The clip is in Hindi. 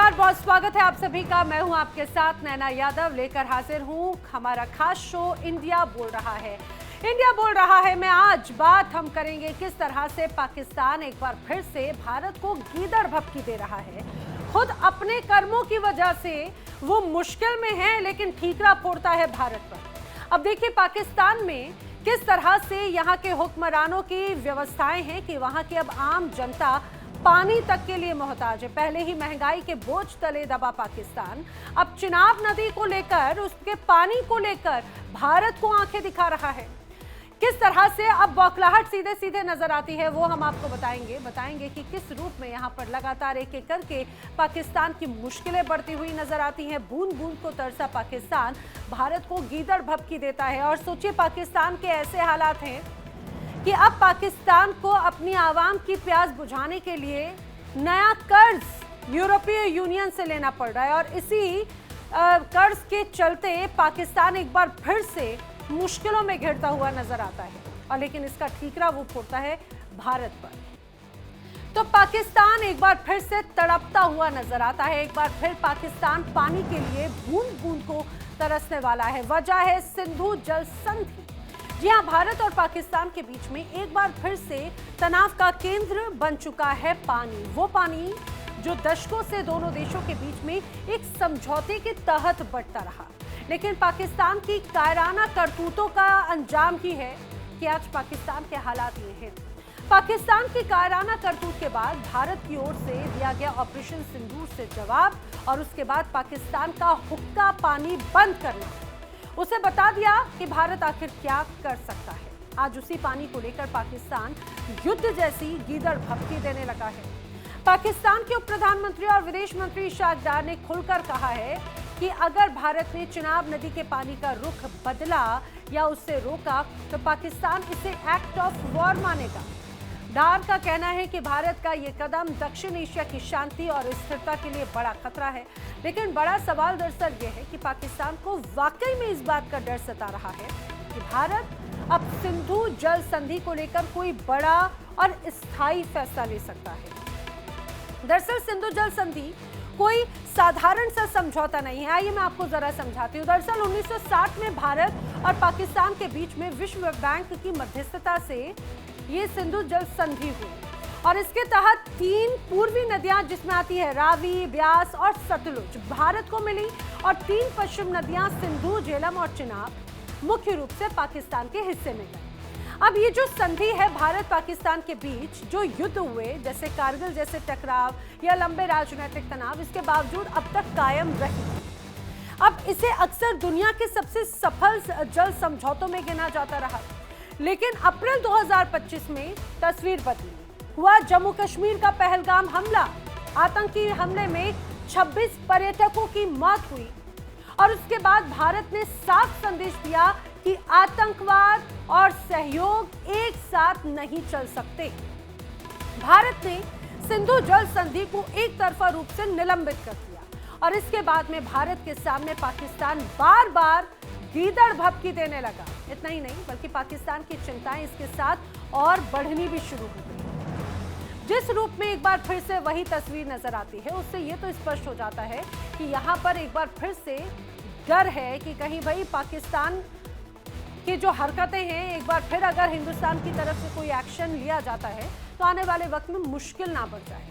नमस्कार, बहुत स्वागत है आप सभी का। मैं हूं आपके साथ नैना यादव, लेकर हाजिर हूं हमारा खास शो इंडिया बोल रहा है। इंडिया बोल रहा है में आज बात हम करेंगे किस तरह से पाकिस्तान एक बार फिर से भारत को गीदड़ भभकी दे रहा है। खुद अपने कर्मों की वजह से वो मुश्किल में है, लेकिन ठीकरा फोड़ता है भारत पर। अब देखिए पाकिस्तान में किस तरह से यहाँ के हुक्मरानों की व्यवस्थाएं हैं कि वहाँ की अब आम जनता पानी तक के लिए मोहताज है। पहले ही महंगाई के बोझ तले दबा पाकिस्तान अब चिनाब नदी को लेकर, उसके पानी को लेकर भारत को आंखें दिखा रहा है। किस तरह से अब बौखलाहट सीधे सीधे नजर आती है वो हम आपको बताएंगे कि किस रूप में यहाँ पर लगातार एक एक करके पाकिस्तान की मुश्किलें बढ़ती हुई नजर आती हैं। बूंद बूंद को तरसा पाकिस्तान भारत को गीदड़ भभकी देता है। और सोचिए पाकिस्तान के ऐसे हालात हैं कि अब पाकिस्तान को अपनी आवाम की प्यास बुझाने के लिए नया कर्ज यूरोपीय यूनियन से लेना पड़ रहा है। और इसी कर्ज के चलते पाकिस्तान एक बार फिर से मुश्किलों में घिरता हुआ नजर आता है, और लेकिन इसका ठीकरा वो फोड़ता है भारत पर। तो पाकिस्तान एक बार फिर से तड़पता हुआ नजर आता है। एक बार फिर पाकिस्तान पानी के लिए बूंद बूंद को तरसने वाला है। वजह है सिंधु जल संधि। जी हाँ, भारत और पाकिस्तान के बीच में एक बार फिर से तनाव का केंद्र बन चुका है पानी। वो पानी जो दशकों से दोनों देशों के बीच में एक समझौते के तहत बंटता रहा, लेकिन पाकिस्तान की कायराना करतूतों का अंजाम ही है कि आज पाकिस्तान के हालात ये हैं। पाकिस्तान की कायराना करतूत के बाद भारत की ओर से दिया गया ऑपरेशन सिंदूर से जवाब, और उसके बाद पाकिस्तान का हुक्का पानी बंद करना, उसे बता दिया कि भारत आखिर क्या कर सकता है। आज उसी पानी को लेकर पाकिस्तान युद्ध जैसी गीदड़ भभकी देने लगा है। पाकिस्तान के उप प्रधानमंत्री और विदेश मंत्री इशाक डार ने खुलकर कहा है कि अगर भारत ने चिनाब नदी के पानी का रुख बदला या उससे रोका तो पाकिस्तान इसे एक्ट ऑफ वॉर मानेगा। डार का कहना है कि भारत का ये कदम दक्षिण एशिया की शांति और स्थिरता के लिए बड़ा खतरा है। लेकिन बड़ा सवाल दरअसल ये है कि पाकिस्तान को वाकई में इस बात का डर सता रहा है कि भारत अब सिंधु जल संधि को लेकर कोई बड़ा और स्थायी फैसला ले सकता है। दरअसल सिंधु जल संधि कोई साधारण सा समझौता नहीं है। आइए मैं आपको जरा समझाती हूँ। दरअसल 1960 में भारत और पाकिस्तान के बीच में विश्व बैंक की मध्यस्थता से ये सिंधु जल संधि हुई, और इसके तहत 3 पूर्वी नदियां जिसमें आती है रावी, ब्यास और सतलुज भारत को मिली, और 3 पश्चिम नदियां सिंधु, झेलम और चिनाब मुख्य रूप से पाकिस्तान के हिस्से में गई। अब ये जो संधि है भारत पाकिस्तान के बीच, जो युद्ध हुए जैसे कारगिल जैसे टकराव या लंबे राजनीतिक तनाव, इसके बावजूद अब तक कायम रही। अब इसे अक्सर दुनिया के सबसे सफल जल समझौतों में गिना जाता रहा, लेकिन अप्रैल 2025 में तस्वीर बदली। हुआ जम्मू कश्मीर का पहलगाम हमला। आतंकी हमले में 26 पर्यटकों की मौत हुई, और उसके बाद भारत ने साफ संदेश दिया कि आतंकवाद और सहयोग एक साथ नहीं चल सकते। भारत ने सिंधु जल संधि को एक तरफा रूप से निलंबित कर दिया, और इसके बाद में भारत के सामने पाकिस्तान बार बार गीदड़ भभकी देने लगा। इतना ही नहीं बल्कि पाकिस्तान की चिंताएं इसके साथ और बढ़नी भी शुरू हो गई। जिस रूप में एक बार फिर से वही तस्वीर नजर आती है, उससे ये तो स्पष्ट हो जाता है कि यहाँ पर एक बार फिर से डर है कि कहीं भाई पाकिस्तान की जो हरकतें हैं, एक बार फिर अगर हिंदुस्तान की तरफ से कोई एक्शन लिया जाता है तो आने वाले वक्त में मुश्किल ना बढ़ जाए।